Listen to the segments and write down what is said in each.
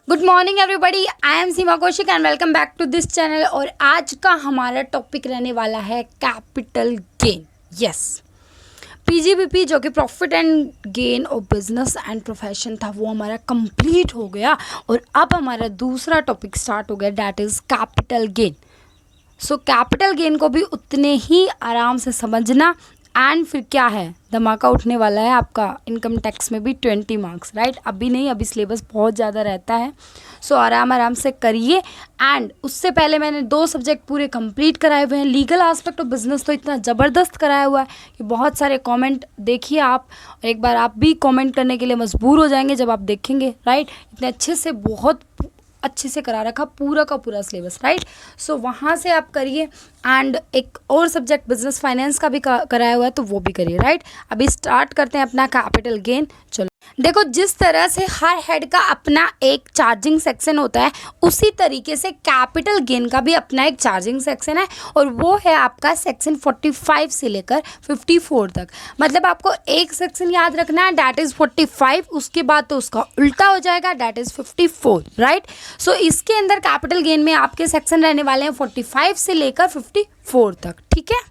Good morning everybody, I am Seema Kaushik and welcome back to this channel. और आज का हमारा टॉपिक रहने वाला है कैपिटल गेन। यस, पीजीबीपी जो कि प्रॉफिट एंड गेन और बिजनेस एंड प्रोफेशन था वो हमारा कंप्लीट हो गया और अब हमारा दूसरा टॉपिक स्टार्ट हो गया, that is capital gain. So capital gain को भी उतने ही आराम से समझना एंड फिर क्या है, धमाका उठने वाला है आपका इनकम टैक्स में भी 20 मार्क्स, राइट। अभी नहीं, अभी सिलेबस बहुत ज़्यादा रहता है। सो आराम से करिए। एंड उससे पहले मैंने 2 सब्जेक्ट पूरे कंप्लीट कराए हुए हैं। लीगल एस्पेक्ट ऑफ बिजनेस तो इतना ज़बरदस्त कराया हुआ है कि बहुत सारे कमेंट देखिए आप, और एक बार आप भी कमेंट करने के लिए मजबूर हो जाएंगे जब आप देखेंगे, राइट। इतने अच्छे से, बहुत अच्छे से करा रखा पूरा का पूरा सिलेबस, राइट। सो वहाँ से आप करिए। एंड एक और सब्जेक्ट बिजनेस फाइनेंस का भी कराया हुआ है तो वो भी करिए, राइट। अभी स्टार्ट करते हैं अपना कैपिटल गेन। चलो देखो, जिस तरह से हर हेड का अपना एक चार्जिंग सेक्शन होता है उसी तरीके से कैपिटल गेन का भी अपना एक चार्जिंग सेक्शन है, और वो है आपका सेक्शन 45 से लेकर 54 तक। मतलब आपको एक सेक्शन याद रखना है, दैट इज़ 45, उसके बाद तो उसका उल्टा हो जाएगा, दैट इज़ 54, राइट। सो इसके अंदर कैपिटल गेन में आपके सेक्शन रहने वाले हैं 45 से लेकर 54 तक, ठीक है।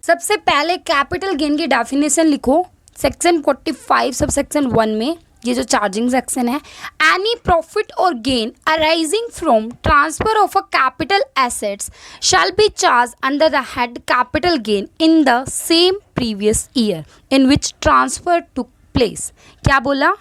सबसे पहले कैपिटल गेन की डेफिनेशन लिखो। सेक्शन 45 सब सेक्शन 1 में ये जो चार्जिंग सेक्शन है, एनी प्रॉफिट और gain arising from transfer of a capital assets shall be charge under the head capital gain in the same previous year in which transfer took place. क्या बोला?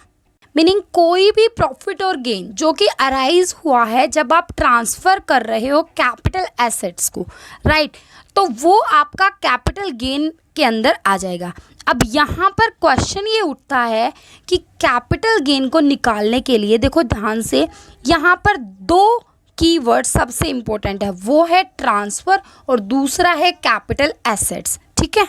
Meaning कोई भी profit और gain जो कि arise हुआ है जब आप ट्रांसफ़र कर रहे हो कैपिटल एसेट्स को, राइट, तो वो आपका कैपिटल गेन के अंदर आ जाएगा। अब यहाँ पर क्वेश्चन ये उठता है कि कैपिटल गेन को निकालने के लिए देखो ध्यान से, यहाँ पर 2 कीवर्ड सबसे इम्पोर्टेंट है, वो है ट्रांसफ़र और दूसरा है कैपिटल एसेट्स, ठीक है।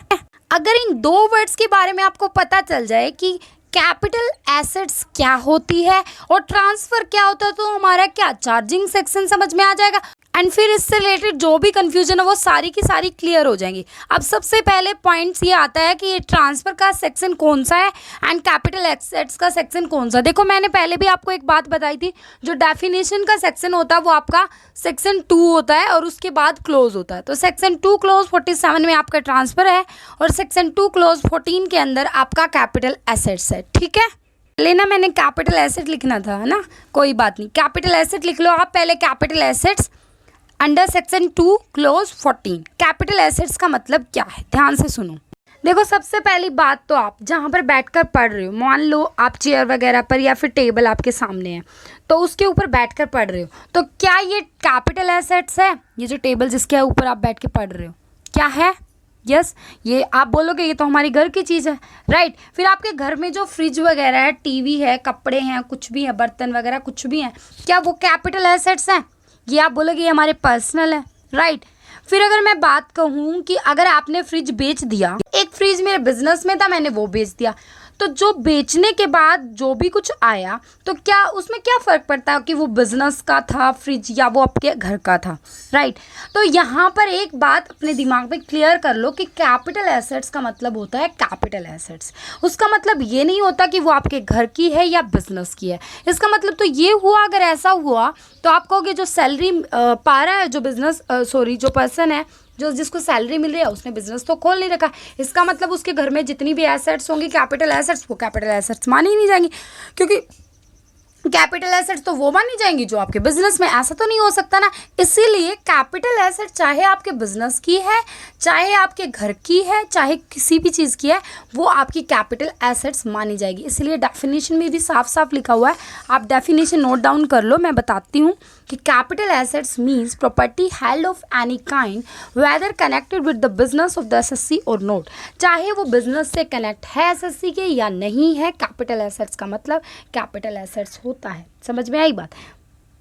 अगर इन 2 वर्ड्स के बारे में आपको पता चल जाए कि कैपिटल एसेट्स क्या होती है और ट्रांसफ़र क्या होता है, तो हमारा क्या चार्जिंग सेक्शन समझ में आ जाएगा। एंड फिर इससे रिलेटेड जो भी कंफ्यूजन है वो सारी की सारी क्लियर हो जाएंगी। अब सबसे पहले पॉइंट्स ये आता है कि ये ट्रांसफ़र का सेक्शन कौन सा है एंड कैपिटल एसेट्स का सेक्शन कौन सा। देखो मैंने पहले भी आपको एक बात बताई थी, जो डेफिनेशन का सेक्शन होता है वो आपका सेक्शन 2 होता है और उसके बाद क्लोज होता है। तो सेक्शन 2 क्लोज 47 में आपका ट्रांसफ़र है और सेक्शन 2 क्लोज 14 के अंदर आपका कैपिटल एसेट्स है, ठीक है। लेना मैंने कैपिटल एसेट लिखना था, है ना, कोई बात नहीं, कैपिटल एसेट लिख लो आप पहले। Capital assets under section 2 close 14। Capital assets का मतलब क्या है, ध्यान से सुनो। देखो सबसे पहली बात तो आप जहाँ पर बैठकर पढ़ रहे हो, मान लो आप चेयर वगैरह पर या फिर टेबल आपके सामने है तो उसके ऊपर बैठकर पढ़ रहे हो, तो क्या ये कैपिटल एसेट्स है? ये जो टेबल जिसके ऊपर आप बैठ के पढ़ रहे हो क्या है? यस, ये आप बोलोगे ये तो हमारी घर की चीज़ है, राइट। फिर आपके घर में जो फ्रिज वगैरह है, टीवी है, कपड़े हैं, कुछ भी है, बर्तन वगैरह कुछ भी है, क्या वो कैपिटल एसेट्स हैं? ये आप बोलोगे ये हमारे पर्सनल है, राइट। फिर अगर मैं बात कहूँ कि अगर आपने फ्रिज बेच दिया, एक फ्रिज मेरे बिजनेस में था, मैंने वो बेच दिया, तो जो बेचने के बाद जो भी कुछ आया तो क्या उसमें क्या फ़र्क पड़ता है कि वो बिजनेस का था फ्रिज या वो आपके घर का था, राइट। तो यहाँ पर एक बात अपने दिमाग में क्लियर कर लो कि कैपिटल एसेट्स का मतलब होता है कैपिटल एसेट्स। उसका मतलब ये नहीं होता कि वो आपके घर की है या बिजनेस की है। इसका मतलब तो ये हुआ, अगर ऐसा हुआ तो आप कहोगे जो सैलरी पा रहा है, जो बिजनेस जो पर्सन है, जो जिसको सैलरी मिल रही है, उसने बिजनेस तो खोल नहीं रखा। इसका मतलब उसके घर में जितनी भी एसेट्स होंगी कैपिटल एसेट्स, वो कैपिटल एसेट्स मानी ही नहीं जाएंगी, क्योंकि कैपिटल एसेट्स तो वो मानी जाएंगी जो आपके बिजनेस में। ऐसा तो नहीं हो सकता ना। इसीलिए कैपिटल एसेट चाहे आपके बिजनेस की है, चाहे आपके घर की है, चाहे किसी भी चीज़ की है, वो आपकी कैपिटल एसेट्स मानी जाएगी। इसलिए डेफिनेशन में भी साफ साफ लिखा हुआ है, आप डेफिनेशन नोट डाउन कर लो। मैं बताती हूँ कि capital assets means property held of any kind whether connected with the business of the SSC और नोट। चाहे वो बिजनेस से कनेक्ट है एसएससी के या नहीं है, कैपिटल एसेट्स का मतलब कैपिटल एसेट्स होता है। समझ में आई बात?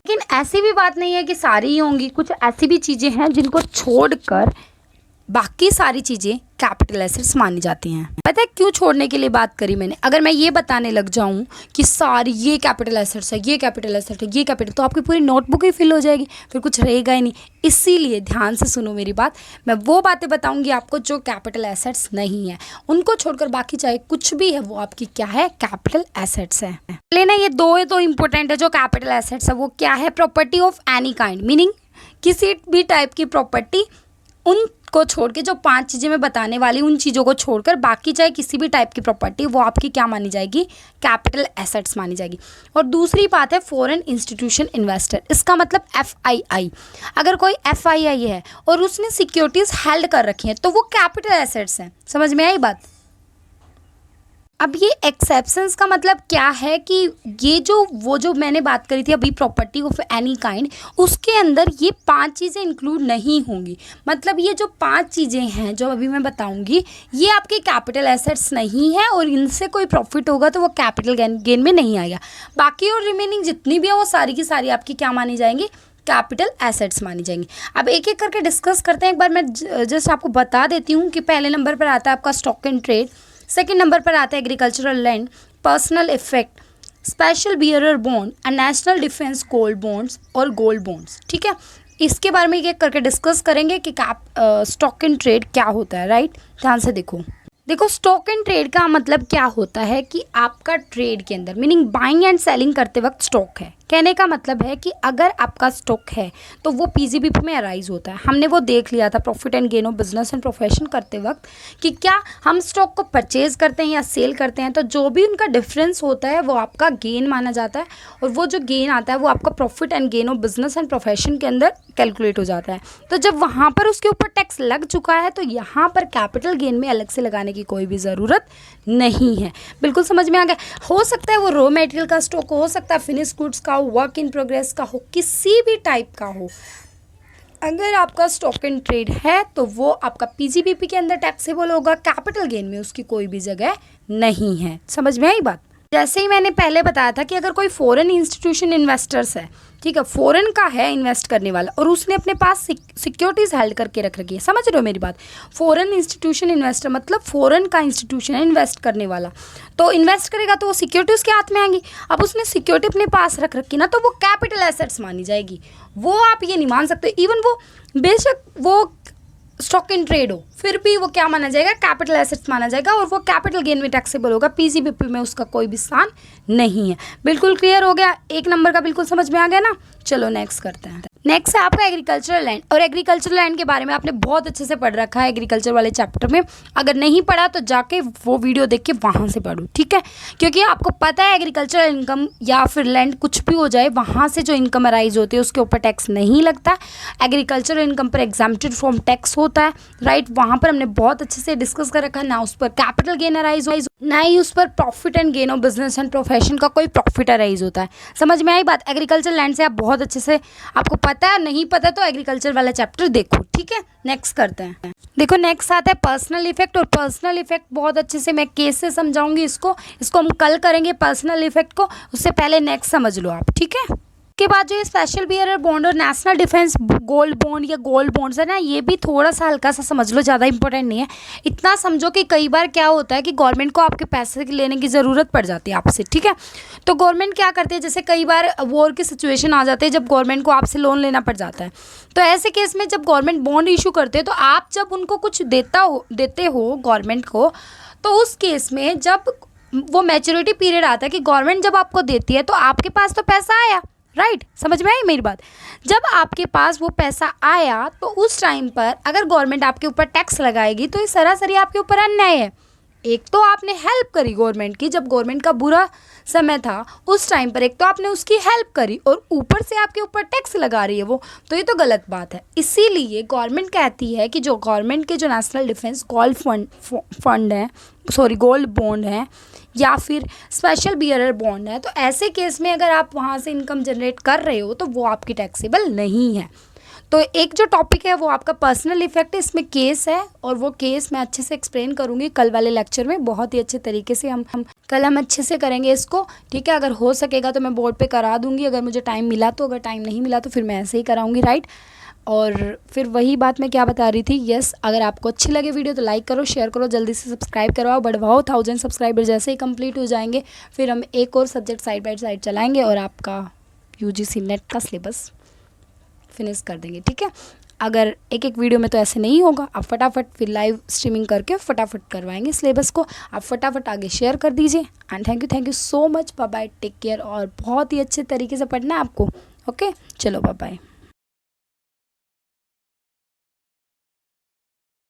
लेकिन ऐसी भी बात नहीं है कि सारी ही होंगी, कुछ ऐसी भी चीज़ें हैं जिनको छोड़कर बाकी सारी चीज़ें कैपिटल एसेट्स मानी जाती हैं। पता है क्यों छोड़ने के लिए बात करी मैंने? अगर मैं ये बताने लग जाऊं कि सारी ये कैपिटल एसेट्स है, ये कैपिटल एसेट है, ये कैपिटल, तो आपकी पूरी नोटबुक ही फिल हो जाएगी, फिर कुछ रहेगा ही नहीं। इसीलिए ध्यान से सुनो मेरी बात, मैं वो बातें बताऊंगी आपको जो कैपिटल एसेट्स नहीं है, उनको छोड़कर बाकी चाहे कुछ भी है वो आपकी क्या है, कैपिटल एसेट्स है। लेना ये दो है तो इंपॉर्टेंट है जो कैपिटल एसेट्स है, वो क्या है, property of any kind, meaning किसी भी टाइप की प्रॉपर्टी, उनको छोड़ के जो 5 चीज़ें मैं बताने वाली उन चीज़ों को छोड़कर बाकी चाहे किसी भी टाइप की प्रॉपर्टी वो आपकी क्या मानी जाएगी, कैपिटल एसेट्स मानी जाएगी। और दूसरी बात है फॉरेन इंस्टीट्यूशन इन्वेस्टर, इसका मतलब FII, अगर कोई FII है और उसने सिक्योरिटीज़ हेल्ड कर रखी हैं तो वो कैपिटल एसेट्स हैं। समझ में आई बात? अब ये एक्सेप्शंस का मतलब क्या है कि ये जो मैंने बात करी थी अभी प्रॉपर्टी ऑफ एनी काइंड, उसके अंदर ये 5 चीज़ें इंक्लूड नहीं होंगी। मतलब ये जो 5 चीज़ें हैं जो अभी मैं बताऊंगी ये आपके कैपिटल एसेट्स नहीं है और इनसे कोई प्रॉफिट होगा तो वो कैपिटल गेन में नहीं आएगा। बाकी और रिमेनिंग जितनी भी है वो सारी की सारी आपकी क्या मानी जाएंगी, कैपिटल एसेट्स मानी जाएंगी। अब एक एक करके डिस्कस करते हैं। एक बार मैं जस्ट आपको बता देती हूँ कि पहले नंबर पर आता है आपका stock and trade, second number पर आता है agricultural land, personal effect, special bearer bond and national defence gold bonds और गोल्ड बॉन्ड्स। ठीक है, इसके बारे में एक एक करके डिस्कस करेंगे कि स्टॉक एंड ट्रेड क्या होता है। राइट, ध्यान से देखो स्टॉक एंड ट्रेड का मतलब क्या होता है कि आपका ट्रेड के अंदर मीनिंग बाइंग एंड सेलिंग करते वक्त स्टॉक है। कहने का मतलब है कि अगर आपका स्टॉक है तो वो PGBP में अराइज होता है। हमने वो देख लिया था profit and gain of business and profession करते वक्त कि क्या हम स्टॉक को परचेज करते हैं या सेल करते हैं, तो जो भी उनका डिफरेंस होता है वो आपका गेन माना जाता है और वो जो गेन आता है वो आपका profit and gain of business and profession के अंदर कैलकुलेट हो जाता है। तो जब वहाँ पर उसके ऊपर टैक्स लग चुका है तो यहाँ पर कैपिटल गेन में अलग से लगाने की कोई भी ज़रूरत नहीं है। बिल्कुल समझ में आ गया? हो सकता है वो रॉ मटेरियल का स्टॉक हो सकता है, फिनिश गुड्स का, वर्क इन प्रोग्रेस का हो, किसी भी टाइप का हो। अगर आपका स्टॉक एंड ट्रेड है तो वो आपका PGBP के अंदर टैक्सेबल होगा, कैपिटल गेन में उसकी कोई भी जगह नहीं है। समझ में आई बात? जैसे ही मैंने पहले बताया था कि अगर कोई फॉरेन इंस्टीट्यूशन इन्वेस्टर्स है, ठीक है, फॉरेन का है इन्वेस्ट करने वाला और उसने अपने पास सिक्योरिटीज़ हेल्ड करके रख रखी है। समझ रहे हो मेरी बात? फॉरेन इंस्टीट्यूशन इन्वेस्टर मतलब फॉरेन का इंस्टीट्यूशन है इन्वेस्ट करने वाला, तो इन्वेस्ट करेगा तो वो सिक्योरिटी उसके हाथ में आएंगी। अब उसने सिक्योरिटी अपने पास रख रखी ना तो वो कैपिटल एसेट्स मानी जाएगी। वो आप ये नहीं मान सकते, इवन वो बेशक वो स्टॉक इन ट्रेड हो फिर भी वो क्या माना जाएगा, कैपिटल एसेट्स माना जाएगा और वो कैपिटल गेन में टैक्सेबल होगा। PGBP में उसका कोई भी स्थान नहीं है। बिल्कुल क्लियर हो गया? एक नंबर का बिल्कुल समझ में आ गया ना? चलो नेक्स्ट करते हैं। नेक्स्ट है आपका एग्रीकल्चरल लैंड, और एग्रीकल्चरल लैंड के बारे में आपने बहुत अच्छे से पढ़ रखा है एग्रीकल्चर वाले चैप्टर में। अगर नहीं पढ़ा तो जाके वो वीडियो देख के वहाँ से पढ़ो, ठीक है? क्योंकि आपको पता है एग्रीकल्चरल इनकम या फिर लैंड कुछ भी हो जाए, वहाँ से जो इनकम अराइज होती है उसके ऊपर टैक्स नहीं लगता। एग्रीकल्चरल इनकम पर एग्जाम्प्टेड फ्रॉम टैक्स होता है। राइट, वहाँ पर हमने बहुत अच्छे से डिस्कस कर रखा है। ना उस पर कैपिटल गेन अराइज हो, ना ही उस पर profit and gain of business and profession का कोई प्रॉफिट अराइज होता है। समझ में आई बात? एग्रीकल्चर लैंड से आप बहुत अच्छे से, आपको पता है, नहीं पता तो एग्रीकल्चर वाला चैप्टर देखो, ठीक है? नेक्स्ट करते हैं। देखो नेक्स्ट आता है पर्सनल इफेक्ट, और पर्सनल इफेक्ट बहुत अच्छे से मैं केस से समझाऊंगी। इसको हम कल करेंगे पर्सनल इफेक्ट को, उससे पहले नेक्स्ट समझ लो आप, ठीक है? के बाद जो ये स्पेशल बियरर बॉन्ड और नेशनल डिफेंस गोल्ड बॉन्ड या गोल्ड बॉन्ड्स है ना, ये भी थोड़ा सा हल्का सा समझ लो, ज़्यादा इंपॉर्टेंट नहीं है। इतना समझो कि कई बार क्या होता है कि गवर्नमेंट को आपके पैसे लेने की ज़रूरत पड़ जाती है आपसे, ठीक है? तो गवर्नमेंट क्या करती है, जैसे कई बार वॉर की सिचुएशन आ जाती है जब गवर्नमेंट को आपसे लोन लेना पड़ जाता है, तो ऐसे केस में जब गवर्नमेंट बॉन्ड इशू करते हैं तो आप जब उनको कुछ देते हो गवर्नमेंट को, तो उस केस में जब वो मैच्योरिटी पीरियड आता है कि गवर्नमेंट जब आपको देती है तो आपके पास तो पैसा आया। राइट, समझ में आई मेरी बात? जब आपके पास वो पैसा आया तो उस टाइम पर अगर गवर्नमेंट आपके ऊपर टैक्स लगाएगी तो ये सरासरी आपके ऊपर अन्याय है। एक तो आपने हेल्प करी गवर्नमेंट की, जब गवर्नमेंट का बुरा समय था उस टाइम पर एक तो आपने उसकी हेल्प करी और ऊपर से आपके ऊपर टैक्स लगा रही है वो, तो ये तो गलत बात है। इसीलिए गवर्नमेंट कहती है कि जो गवर्नमेंट के जो नेशनल डिफेंस गोल्ड फंड है, सॉरी गोल्ड बॉन्ड है या फिर स्पेशल बियरर बॉन्ड है, तो ऐसे केस में अगर आप वहाँ से इनकम जनरेट कर रहे हो तो वो आपकी टैक्सेबल नहीं है। तो एक जो टॉपिक है वो आपका पर्सनल इफेक्ट, इसमें केस है और वो केस मैं अच्छे से एक्सप्लेन करूँगी कल वाले लेक्चर में। बहुत ही अच्छे तरीके से हम कल अच्छे से करेंगे इसको, ठीक है? अगर हो सकेगा तो मैं बोर्ड पे करा दूँगी, अगर मुझे टाइम मिला तो, अगर टाइम नहीं मिला तो फिर मैं ऐसे ही कराऊँगी। राइट, और फिर वही बात मैं क्या बता रही थी, यस अगर आपको अच्छी लगे वीडियो तो लाइक करो, शेयर करो, जल्दी से सब्सक्राइब करवाओ, बढ़वाओ। 1000 सब्सक्राइबर जैसे ही कंप्लीट हो जाएंगे फिर हम एक और सब्जेक्ट साइड बाय साइड चलाएंगे और आपका यूजीसी नेट का सिलेबस फिनिश कर देंगे, ठीक है। अगर एक एक वीडियो में तो ऐसे नहीं होगा, आप फटाफट फिर लाइव स्ट्रीमिंग करके फटाफट करवाएंगे सिलेबस को। आप फटाफट आगे शेयर कर दीजिए and thank you so much. Bye bye, take care और बहुत ही अच्छे तरीके से पढ़ना है आपको। ओके चलो बाय बाय।